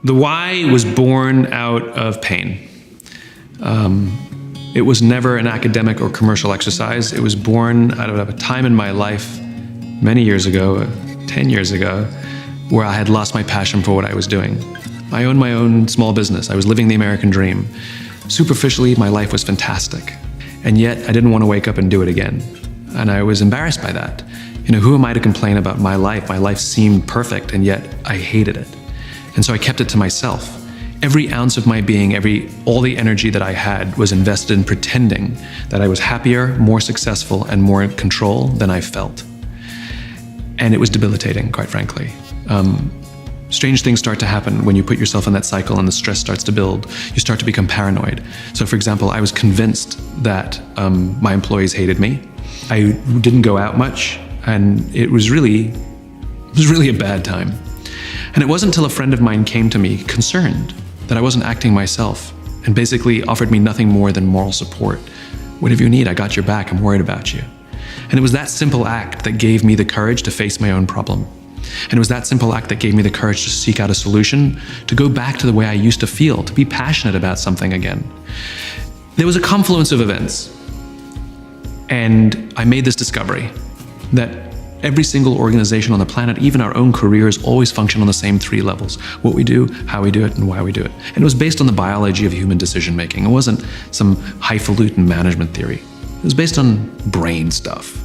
The why was born out of pain. It was never an academic or commercial exercise. It was born out of a time in my life many years ago, 10 years ago, where I had lost my passion for what I was doing. I owned my own small business. I was living the American dream. Superficially, my life was fantastic. And yet, I didn't want to wake up and do it again. And I was embarrassed by that. Who am I to complain about my life? My life seemed perfect, and yet I hated it. And so I kept it to myself. Every ounce of my being, all the energy that I had was invested in pretending that I was happier, more successful, and more in control than I felt. And it was debilitating, quite frankly. Strange things start to happen when you put yourself in that cycle and the stress starts to build. You start to become paranoid. So for example, I was convinced that my employees hated me. I didn't go out much, and it was really a bad time. And it wasn't until a friend of mine came to me concerned that I wasn't acting myself and basically offered me nothing more than moral support. Whatever you need, I got your back, I'm worried about you. And it was that simple act that gave me the courage to face my own problem. And it was that simple act that gave me the courage to seek out a solution, to go back to the way I used to feel, to be passionate about something again. There was a confluence of events, and I made this discovery that every single organization on the planet, even our own careers, always function on the same three levels: what we do, how we do it, and why we do it. And it was based on the biology of human decision making. It wasn't some highfalutin management theory. It was based on brain stuff.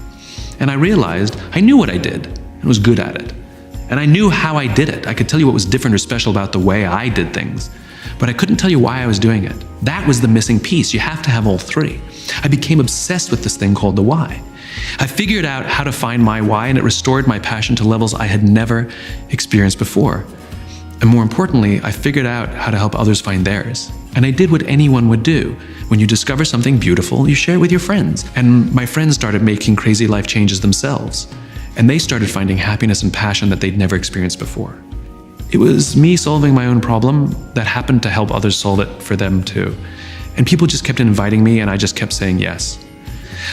And I realized I knew what I did and was good at it. And I knew how I did it. I could tell you what was different or special about the way I did things, but I couldn't tell you why I was doing it. That was the missing piece. You have to have all three. I became obsessed with this thing called the why. I figured out how to find my why, and it restored my passion to levels I had never experienced before. And more importantly, I figured out how to help others find theirs. And I did what anyone would do. When you discover something beautiful, you share it with your friends. And my friends started making crazy life changes themselves. And they started finding happiness and passion that they'd never experienced before. It was me solving my own problem that happened to help others solve it for them too. And people just kept inviting me, and I just kept saying yes.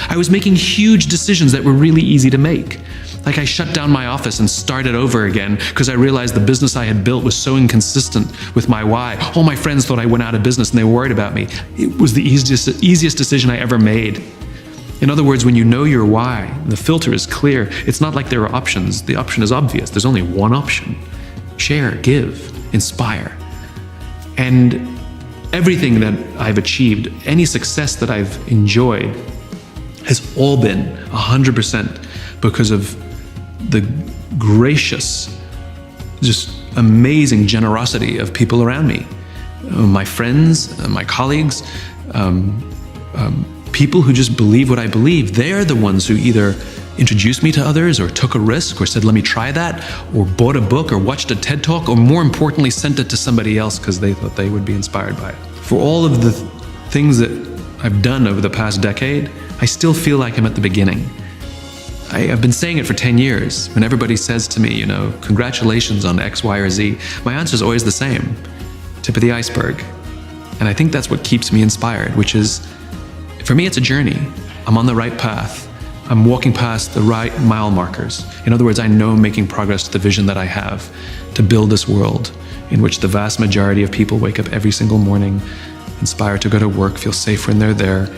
I was making huge decisions that were really easy to make. Like I shut down my office and started over again because I realized the business I had built was so inconsistent with my why. All my friends thought I went out of business and they were worried about me. It was the easiest decision I ever made. In other words, when you know your why, the filter is clear. It's not like there are options. The option is obvious. There's only one option. Share, give, inspire. And everything that I've achieved, any success that I've enjoyed, has all been 100% because of the gracious, just amazing generosity of people around me. My friends, my colleagues, people who just believe what I believe. They're the ones who either introduced me to others or took a risk or said, let me try that, or bought a book or watched a TED Talk, or more importantly, sent it to somebody else because they thought they would be inspired by it. For all of the things that I've done over the past decade, I still feel like I'm at the beginning. I've been saying it for 10 years. When everybody says to me, congratulations on X, Y, or Z, my answer is always the same: tip of the iceberg. And I think that's what keeps me inspired, which is, for me, it's a journey. I'm on the right path. I'm walking past the right mile markers. In other words, I know I'm making progress to the vision that I have to build this world in which the vast majority of people wake up every single morning, inspired to go to work, feel safe when they're there,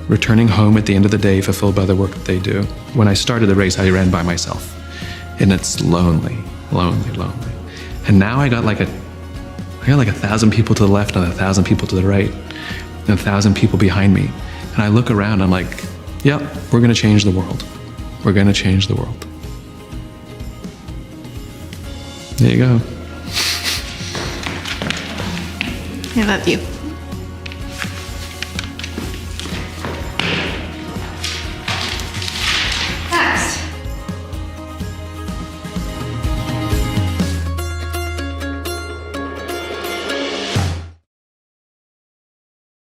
returning home at the end of the day fulfilled by the work that they do. When I started the race, I ran by myself. And it's lonely, lonely, lonely. And now I got like 1,000 people to the left and 1,000 people to the right, and 1,000 people behind me. And I look around, I'm like, yep, we're gonna change the world. We're gonna change the world. There you go. I love you.